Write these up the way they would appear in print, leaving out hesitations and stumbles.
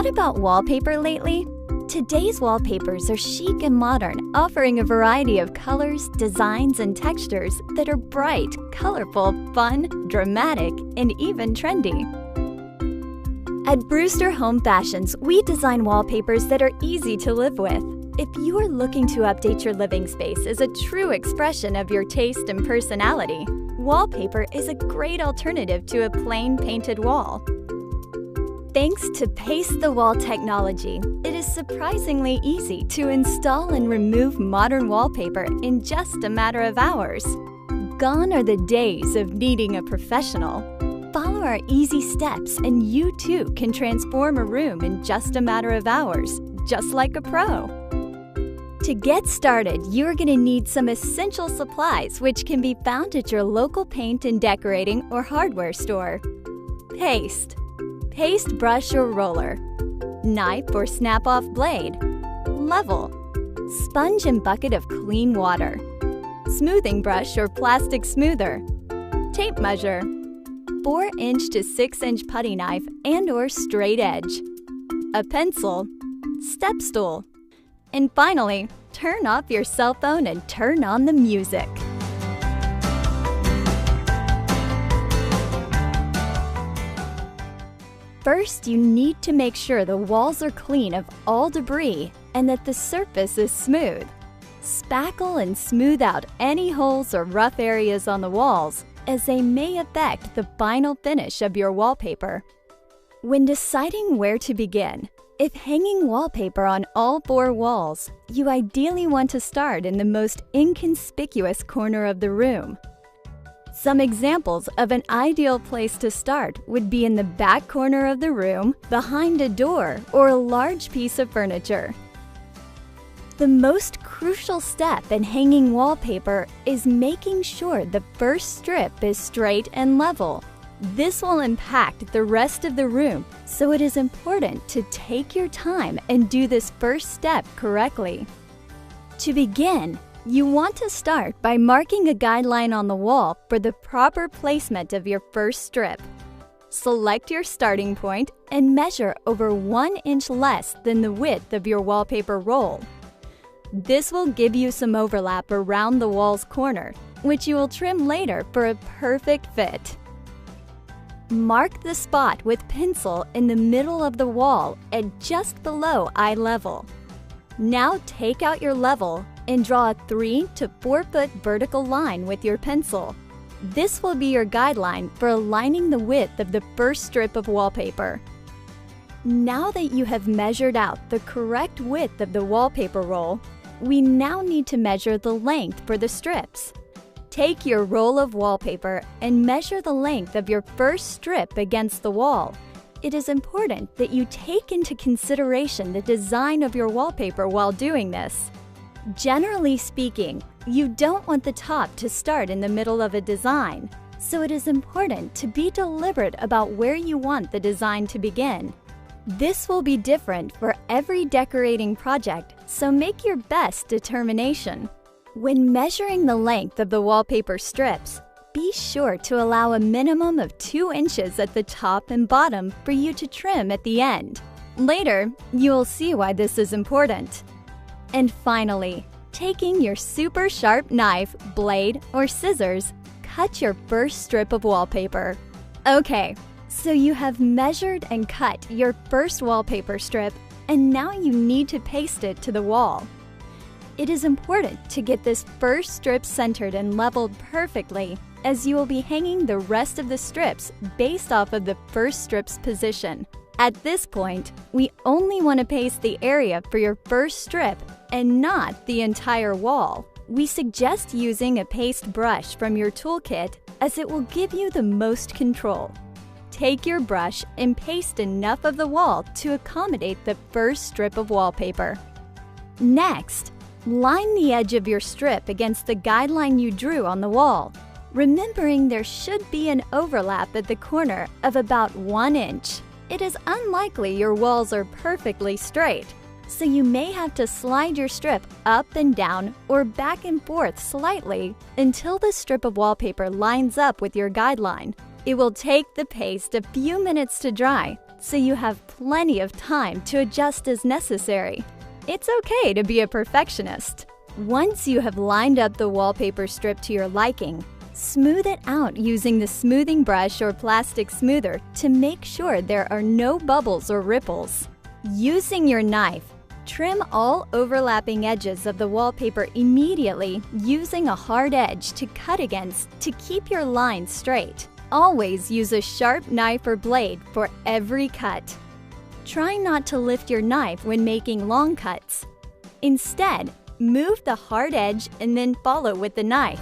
Thought about wallpaper lately? Today's wallpapers are chic and modern, offering a variety of colors, designs, and textures that are bright, colorful, fun, dramatic, and even trendy. At Brewster Home Fashions, we design wallpapers that are easy to live with. If you are looking to update your living space as a true expression of your taste and personality, wallpaper is a great alternative to a plain painted wall. Thanks to paste-the-wall technology, it is surprisingly easy to install and remove modern wallpaper in just a matter of hours. Gone are the days of needing a professional. Follow our easy steps and you too can transform a room in just a matter of hours, just like a pro. To get started, you're going to need some essential supplies which can be found at your local paint and decorating or hardware store. Paste brush or roller, knife or snap-off blade, level, sponge and bucket of clean water, smoothing brush or plastic smoother, tape measure, 4-inch to 6-inch putty knife and or straight edge, a pencil, step stool, and finally, turn off your cell phone and turn on the music. First, you need to make sure the walls are clean of all debris and that the surface is smooth. Spackle and smooth out any holes or rough areas on the walls, as they may affect the final finish of your wallpaper. When deciding where to begin, if hanging wallpaper on all 4 walls, you ideally want to start in the most inconspicuous corner of the room. Some examples of an ideal place to start would be in the back corner of the room, behind a door, or a large piece of furniture. The most crucial step in hanging wallpaper is making sure the first strip is straight and level. This will impact the rest of the room, so it is important to take your time and do this first step correctly. To begin, you want to start by marking a guideline on the wall for the proper placement of your first strip. Select your starting point and measure over 1 inch less than the width of your wallpaper roll. This will give you some overlap around the wall's corner, which you will trim later for a perfect fit. Mark the spot with pencil in the middle of the wall at just below eye level. Now take out your level and draw a 3 to 4 foot vertical line with your pencil. This will be your guideline for aligning the width of the first strip of wallpaper. Now that you have measured out the correct width of the wallpaper roll, we now need to measure the length for the strips. Take your roll of wallpaper and measure the length of your first strip against the wall. It is important that you take into consideration the design of your wallpaper while doing this. Generally speaking, you don't want the top to start in the middle of a design, so it is important to be deliberate about where you want the design to begin. This will be different for every decorating project, so make your best determination. When measuring the length of the wallpaper strips, be sure to allow a minimum of 2 inches at the top and bottom for you to trim at the end. Later, you'll see why this is important. And finally, taking your super sharp knife, blade, or scissors, cut your first strip of wallpaper. Okay, so you have measured and cut your first wallpaper strip, and now you need to paste it to the wall. It is important to get this first strip centered and leveled perfectly, as you will be hanging the rest of the strips based off of the first strip's position. At this point, we only want to paste the area for your first strip and not the entire wall. We suggest using a paste brush from your toolkit as it will give you the most control. Take your brush and paste enough of the wall to accommodate the first strip of wallpaper. Next, line the edge of your strip against the guideline you drew on the wall, remembering there should be an overlap at the corner of about 1 inch. It is unlikely your walls are perfectly straight, so you may have to slide your strip up and down or back and forth slightly until the strip of wallpaper lines up with your guideline. It will take the paste a few minutes to dry, so you have plenty of time to adjust as necessary. It's okay to be a perfectionist. Once you have lined up the wallpaper strip to your liking, smooth it out using the smoothing brush or plastic smoother to make sure there are no bubbles or ripples. Using your knife, trim all overlapping edges of the wallpaper immediately using a hard edge to cut against to keep your line straight. Always use a sharp knife or blade for every cut. Try not to lift your knife when making long cuts. Instead, move the hard edge and then follow with the knife.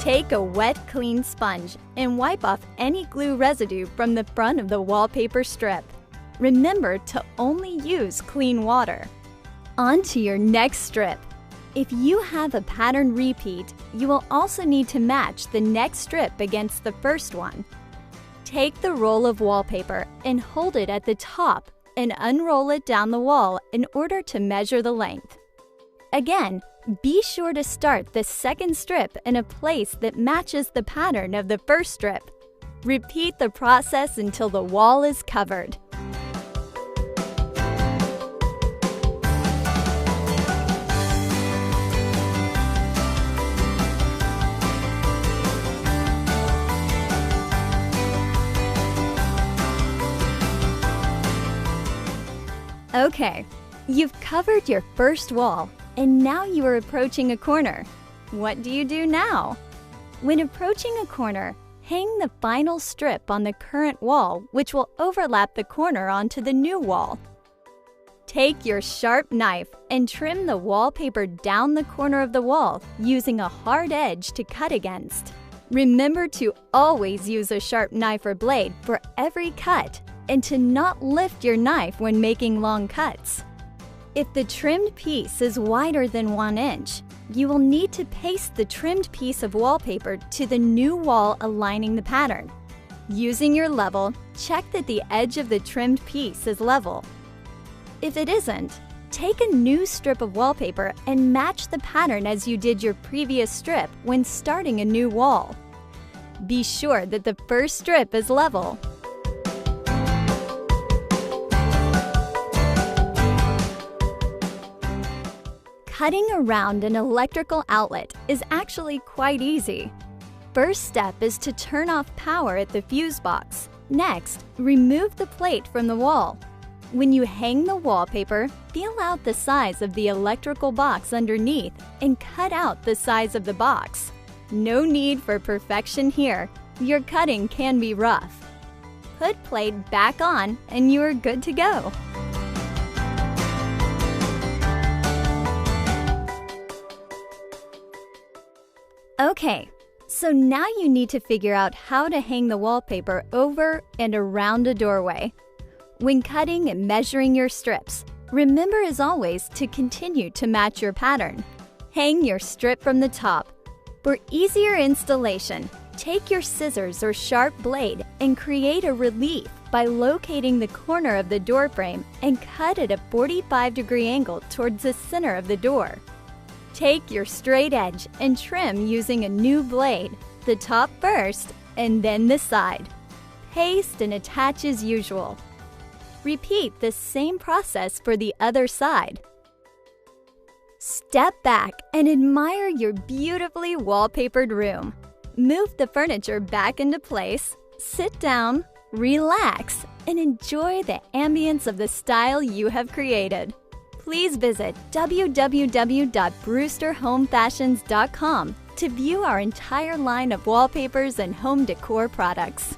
Take a wet, clean sponge and wipe off any glue residue from the front of the wallpaper strip. Remember to only use clean water. On to your next strip. If you have a pattern repeat, you will also need to match the next strip against the first one. Take the roll of wallpaper and hold it at the top and unroll it down the wall in order to measure the length. Again, be sure to start the second strip in a place that matches the pattern of the first strip. Repeat the process until the wall is covered. Okay, you've covered your first wall. And now you are approaching a corner. What do you do now? When approaching a corner, hang the final strip on the current wall, which will overlap the corner onto the new wall. Take your sharp knife and trim the wallpaper down the corner of the wall using a hard edge to cut against. Remember to always use a sharp knife or blade for every cut and to not lift your knife when making long cuts. If the trimmed piece is wider than 1 inch, you will need to paste the trimmed piece of wallpaper to the new wall aligning the pattern. Using your level, check that the edge of the trimmed piece is level. If it isn't, take a new strip of wallpaper and match the pattern as you did your previous strip when starting a new wall. Be sure that the first strip is level. Cutting around an electrical outlet is actually quite easy. First step is to turn off power at the fuse box. Next, remove the plate from the wall. When you hang the wallpaper, feel out the size of the electrical box underneath and cut out the size of the box. No need for perfection here. Your cutting can be rough. Put plate back on and you are good to go. Okay, so now you need to figure out how to hang the wallpaper over and around a doorway. When cutting and measuring your strips, remember as always to continue to match your pattern. Hang your strip from the top. For easier installation, take your scissors or sharp blade and create a relief by locating the corner of the door frame and cut at a 45-degree angle towards the center of the door. Take your straight edge and trim using a new blade, the top first and then the side. Paste and attach as usual. Repeat the same process for the other side. Step back and admire your beautifully wallpapered room. Move the furniture back into place, sit down, relax, and enjoy the ambience of the style you have created. Please visit www.brewsterhomefashions.com to view our entire line of wallpapers and home decor products.